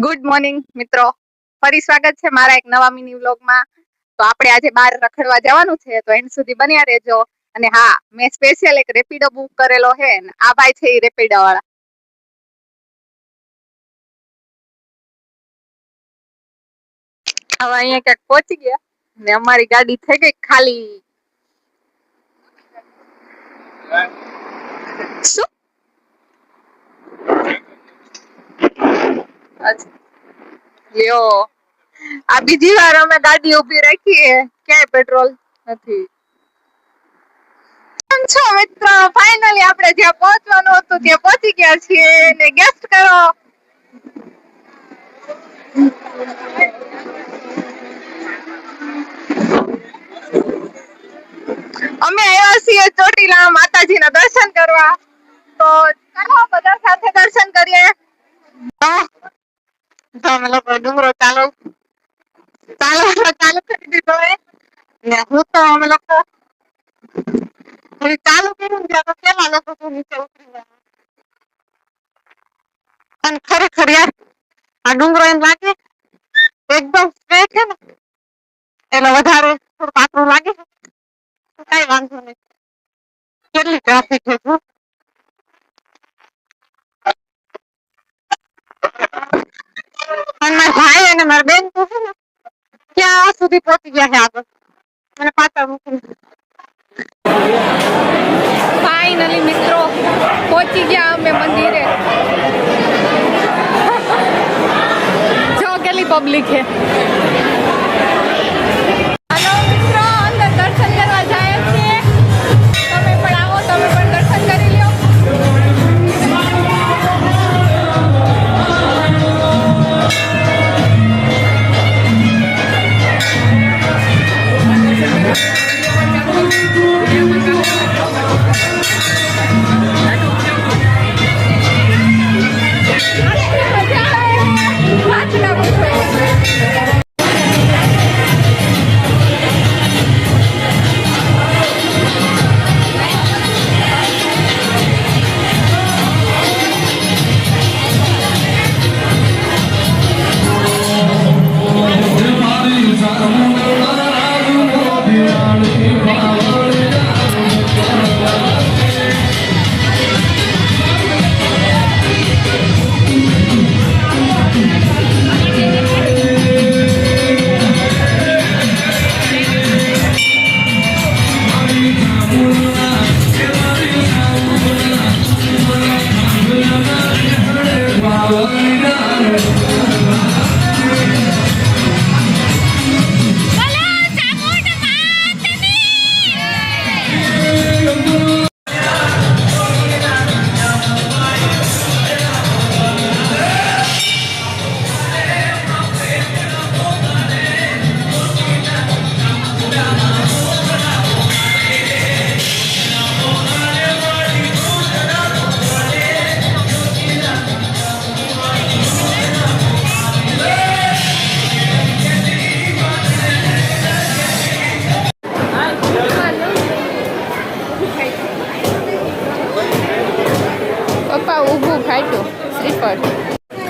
Good morning મિત્રો, ફરી સ્વાગત છે મારા એક નવા મિની વ્લોગમાં. તો આપણે આજે બહાર રખડવા જવાનું છે, તો એન્ડ સુધી બન્યા રહેજો. અને હા, મેં સ્પેશિયલ એક રેપિડો બુક કરેલો છે. આ ભાઈ છે એ રેપિડો વાળા. હવે અહીંયા ક્યાંક પહોંચી ગયા ને અમારી ગાડી થઈ ગઈ ખાલી. શું? લ્યો, આ બીજી વાર અમે ગાડી ઉભી રાખીએ, ક્યાંય પેટ્રોલ નથી. છો મિત્રો, ફાઇનલી આપણે જ્યાં પહોંચવાનું હતું ત્યાં પહોંચી ગયા છીએ. ને ગેસ્ટ કરો, અમે આવ્યા છીએ ચોટીલા માતાજીના દર્શન કરવા. તો ચાલો બધા સાથે દર્શન કરીએ. તો અમે લોકો ડુંગરો ચાલુ કરી દીધો હોય ને હું તો અમે લોકો ચાલુ કર્યું ત્યારે પેલા લોકો તો નીચે ઉતરી ગયા. અને ખરેખર યાર આ ડુંગરો એમ લાગે એકદમ સ્ટ્રેટ છે ને, એટલે વધારે થોડું પાતળું લાગે છે. કઈ વાંધો નહીં. કેટલી ટ્રાફિક છે. અને મારા ભાઈ અને મારા બેન તો છે ને ક્યાં સુધી પહોંચી ગયા છે આગળ, મને પાછળ મૂકી. ફાઇનલી મિત્રો પહોંચી ગયા અમે મંદિરે. જો કેટલી પબ્લિક છે. હાલો મિત્રો, અંદર દર્શન કરવા જાય છે. તમે પણ આવો, તમે પણ દર્શન કરી લો.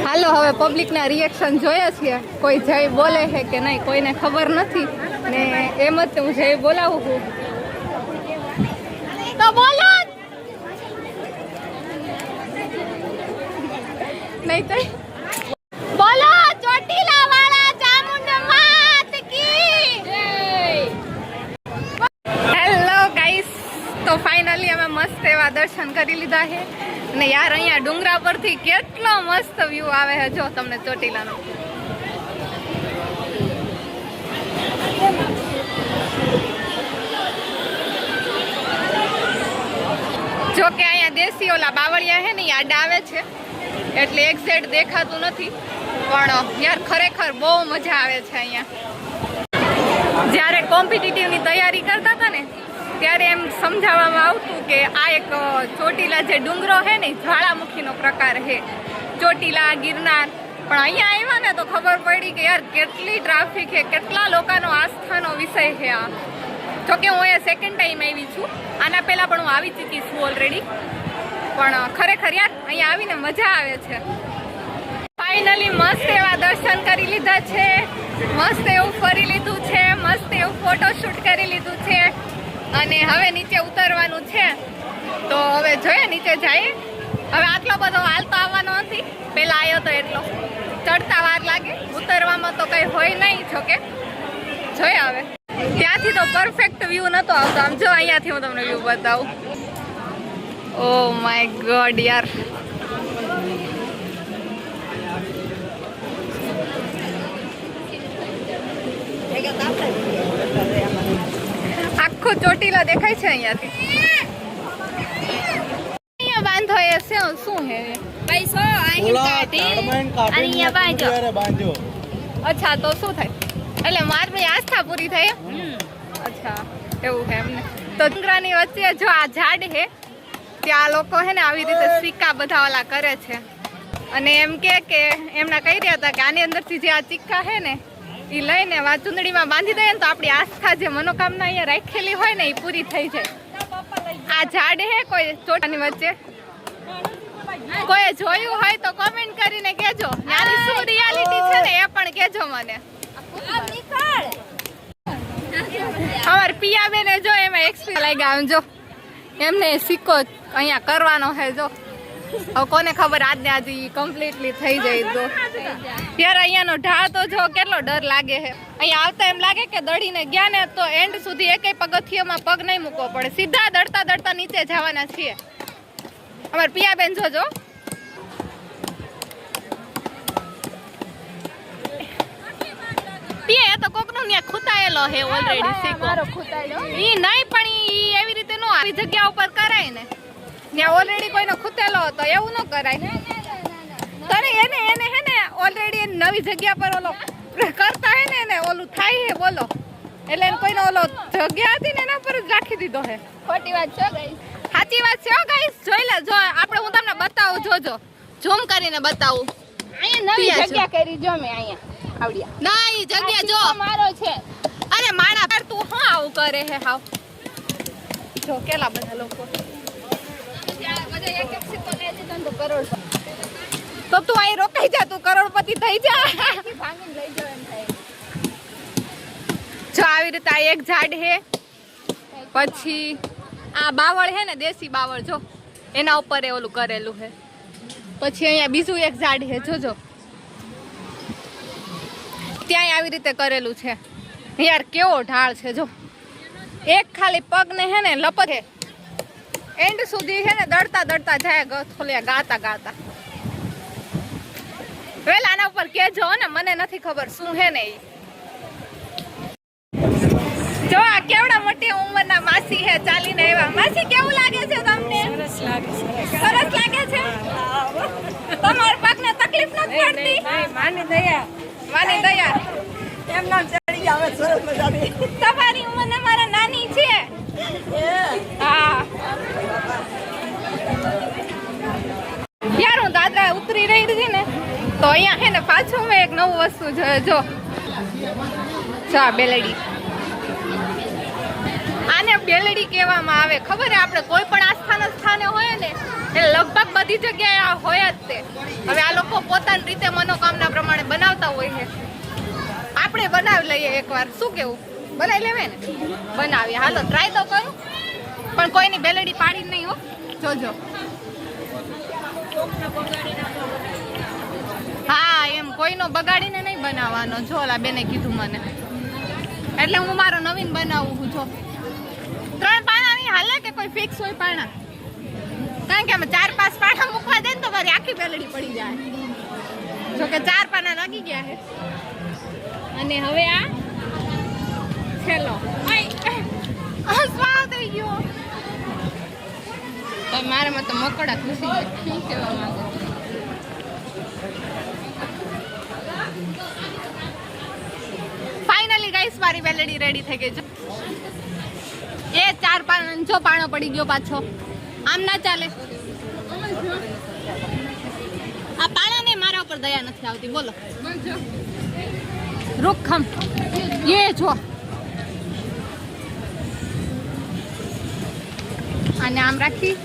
હાલો, હવે પબ્લિક ના રિએક્શન જોયા છીએ. કોઈ જય બોલે છે કે નહીં કોઈને ખબર નથી ને એમ જ હું જય બોલાવું છું. તો બોલો નહીં તો બોલો, ચોટીલા વાળા ચામુંડા માત કી જય. હેલો ગાઈસ, તો ફાઇનલી અમે મસ્ત એવા દર્શન કરી લીધા છે. ને યાર અહીંયા ડુંગરા પરથી કેટલો મસ્ત વ્યૂ આવે છે. જો તમને ચોટીલાનો. જો કે અહીંયા દેશી ઓલા બાવળિયા છે ને એ આડા આવે છે એટલે એક સાઈડ દેખાતું નથી, પણ યાર ખરેખર બહુ મજા આવે છે અહીંયા. જ્યારે કોમ્પિટિટિવની તૈયારી કરતા હતા ને ત્યારે એમ સમજાવવામાં આવતું કે આ એક ચોટીલા જે ડુંગરો છે ને જ્વાળામુખીનો પ્રકાર છે, ચોટીલા ગિરનાર. પણ અહીંયા આવ્યા ને તો ખબર પડી કે યાર કેટલી ટ્રાફિક છે, કેટલા લોકોનો આસ્થાનો વિષય છે આ. જોકે હું અહીંયા સેકન્ડ ટાઈમ આવી છું, આના પહેલાં પણ હું આવી ચૂકી છું ઓલરેડી, પણ ખરેખર યાર અહીંયા આવીને મજા આવે છે. ફાઇનલી મસ્ત એવા દર્શન કરી લીધા છે, મસ્ત એવું ફરી લીધું છે, મસ્ત એવું ફોટોશૂટ કરી લીધું છે, અને હવે નીચે ઉતરવાનું છે. તો હવે જોઈએ નીચે જઈએ. હવે આટલો બધો હાલ તો આવવાનો નથી, પહેલાં આવ્યો તો એટલો. ચડતા વાર લાગે, ઉતરવામાં તો કંઈ હોય નહીં. જોકે જોઈએ હવે. ત્યાંથી તો પરફેક્ટ વ્યૂ નતો આવતો. આમ જો અહીંયાથી હું તમને વ્યૂ બતાવું. ઓ માય ગોડ યાર, આખો ચોટીલા દેખાય છે અહીંયાથી. અહીંયા બાંધો એ શું હે પૈસો બાંધો. અચ્છા તો શું થાય? એટલે મારી આસ્થા પૂરી થાય. અચ્છા એવું છે એમને. તો ડુંગરાની વચ્ચે જો આ ઝાડ હે, ત્યાં લોકો હે ને આવી રીતે સિક્કા બધા ઓલા કરે છે, અને એમ કે એમના કહી રહ્યા હતા કે આની અંદરથી જે આ સિક્કા હે ને એ લઈને આ ચૂંદડીમાં બાંધી દઈએ ને તો આપણી આસ્થા જે મનોકામના અહીંયા રાખેલી હોય ને એ પૂરી થઈ જાય. આ ઝાડ હે કોઈ ચોટાની વચ્ચે, કોઈ જોયું હોય તો કોમેન્ટ કરીને કહેજો. આની શું રિયાલિટી છે ને એ પણ કહેજો મને. અમાર પિયાબેને જો એમાં એક્સપીરિયન્સ લાગ્યા. આમ જો એમને સિક્કો અહીંયા કરવાનો હે. જો હવે કોને ખબર આજને આજે કમ્પ્લીટલી થઈ જાય તો યાર. અહીંયાનો ઢાળ તો જો કેટલો ડર લાગે છે. અહીંયા આવતા એમ લાગે કે દડીને ગયા ને તો એન્ડ સુધી એકેય પગથિયામાં પગ નહીં મૂકવો પડે, સીધા દડતા દડતા નીચે જવાના છીએ. અમાર પિયાબેન જોજો. પિયા તો કોકનો ન્યા ખૂતાયેલો હે ઓલરેડી સિક્કો. ઈ નહીં પણ ઈ એવી રીતે નો આવી જગ્યા ઉપર કરાય ને. ત્યાં ઓલરેડી કોઈનો ખૂતેલો હતો એવું ન કરાય. તને એને હે ને ઓલરેડી નવી જગ્યા પર ઓલો કરતા હે ને એને ઓલું થાય હે બોલો, એટલે એને કોઈનો ઓલો જગ્યા હતી ને એના પર જ રાખી દીધો હે. ખોટી વાત છે ગાઈસ. સાચી વાત છે ગાઈસ. જોઈ લે, જો આપણે હું તમને બતાવું, જોજો ઝૂમ કરીને બતાવું. અહીંયા નવી જગ્યા કરી જો મેં અહીંયા આવડિયા. ના ઈ જગ્યા જો મારો છે. અરે માણા પર તું શું આવું કરે હે? હાવ જો કેટલા બધા લોકો. તો તું અહીં રોકાઈ જા, તું કરોડપતિ થઈ જા. જો આવી રીતે આ એક ઝાડ હે, પછી આ બાવળ હે ને દેશી બાવળ, જો એના ઉપર એ ઓલું કરેલું હે. પછી અહીંયા બીજું એક ઝાડ હે, જોજો ત્યાં આવી રીતે કરેલું છે. યાર કેવો ઢાળ છે. જો એક ખાલી પગ ને હે ને લપટ હે, એન્ડ સુધી છે ને દડતા દડતા જાય ગોથોલિયા ગાતા ગાતા. વેલ આના ઉપર કેજો ને, મને નથી ખબર શું હે ને ઈ. જો આ કેવડા મોટી ઉંમરના માસી હે, ચાલીને આવ્યા. માસી કેવું લાગે છે તમને? સરસ લાગે છે. તમારા પગને તકલીફ નથી પડતી? માની દયા, માની દયા. એમ નામ ચડી આવે સરસ મજાની. તમારી ઉંમરના મારા નાની છે. હા યાર, હું દાદરા ઉતરી રહી હતી ને તો અહીંયા હે ને પાછું મેં એક નવું વસ્તુ જો ચા બેલડી. આને બેલડી કહેવામાં આવે. ખબર હે આપણે કોઈ પણ આસ્થાના સ્થાને હોય ને એટલે લગભગ બધી જગ્યાએ હોય જ તે. હવે આ લોકો પોતાની રીતે મનોકામના પ્રમાણે બનાવતા હોય છે. આપણે બનાવી લઈએ એકવાર. શું કેવું? બનાવી લેવે ને? બનાવીએ. હાલો ટ્રાય તો કરું, પણ કોઈની બેલડી પાડી નહીં હો. જોજો. હા એમ કોઈનો બગાડીને નહીં બનાવવાનો. જો ઓલા બેને કીધું મને, એટલે હું મારો નવીન બનાવું છું. જો 3 પાણા ની હાલે કે કોઈ ફિક્સ હોય પાણા? કારણ કે અમે 4-5 પાણા મૂકવા દે ને તો મારી આખી બેલડી પડી જાય. જો કે 4 પાના લાગી ગયા છે. અને હવે આ છેલ્લો હસવા થઈ ગયો. તો મારામાં તો મકોડા ઘૂસી ગયા. શું કહેવા માંગુ? ફાઇનલી ગાઈસ મારી બેલડી રેડી થઈ ગઈ છે. એ 4 પાણા જો પાણો પડી ગયો પાછો. આમ ના ચાલે. આ પાણાને મારા ઉપર દયા નથી આવતી. બોલો રૂખમ એ જો આને આમ રાખી.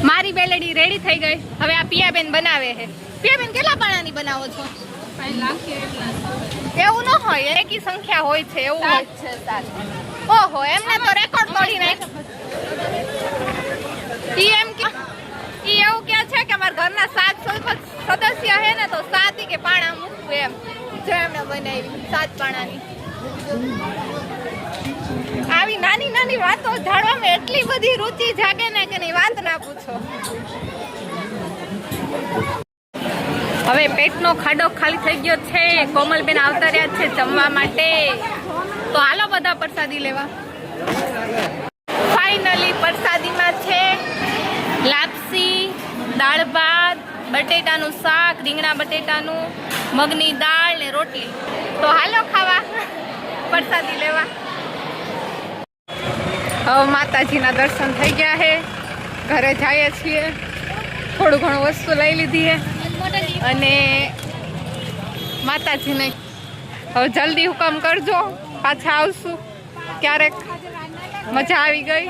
મારી બેલેડી રેડી થઈ ગઈ. હવે આ પિયાબેન બનાવે છે. પિયાબેન કેટલા પાણાની બનાવો છો? એવું ન હોય, એકી સંખ્યા હોય છે એવું હોય છે. ઓહો, એમને તો રેકોર્ડ તોડી નાખ્યો. ઈ એમ કે ઈ એવું કે છે કે અમારા ઘરના 7 સદસ્ય હે ને તો 7 કે પાણા મૂકવું એમ. જે એમને બનાવી 7 પાણાની. આવી નાની નાની વાતો જાણવામાં એટલી બધી રુચિ જાગે ને કે ની વાત ના પૂછો. હવે પેટનો ખાડો ખાલી થઈ ગયો છે. કોમલબેન આવતા રહ્યા છે જમવા માટે. તો હાલો બધા પ્રસાદી લેવા. ફાઇનલી પ્રસાદીમાં છે લાપસી, દાળ ભાત, બટેટાનું શાક, રીંગણા બટેટાનું, મગની દાળ ને રોટલી. તો હાલો ખાવા, પ્રસાદી લેવા. હવે માતાજીના દર્શન થઈ ગયા છે. ઘરે જઈએ છીએ. થોડું ઘણું વસ્તુ લઈ લીધી છે અને માતાજીને હવે જલ્દી હુકમ કરજો, પાછા આવશું ક્યારેક. મજા આવી ગઈ.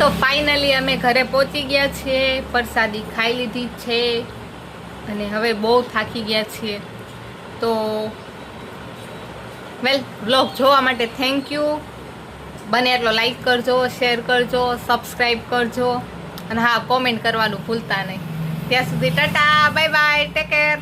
તો ફાઇનલી અમે ઘરે પહોંચી ગયા છીએ. પ્રસાદી ખાઈ લીધી છે અને હવે બહુ થાકી ગયા છીએ. તો વ્લોગ જોવા માટે થેન્ક યુ. બને એટલો લાઈક કરજો, શેર કરજો, સબસ્ક્રાઈબ કરજો અને હા, કોમેન્ટ કરવાનું ભૂલતા નહીં. ત્યાં સુધી Tata, bye bye, take care.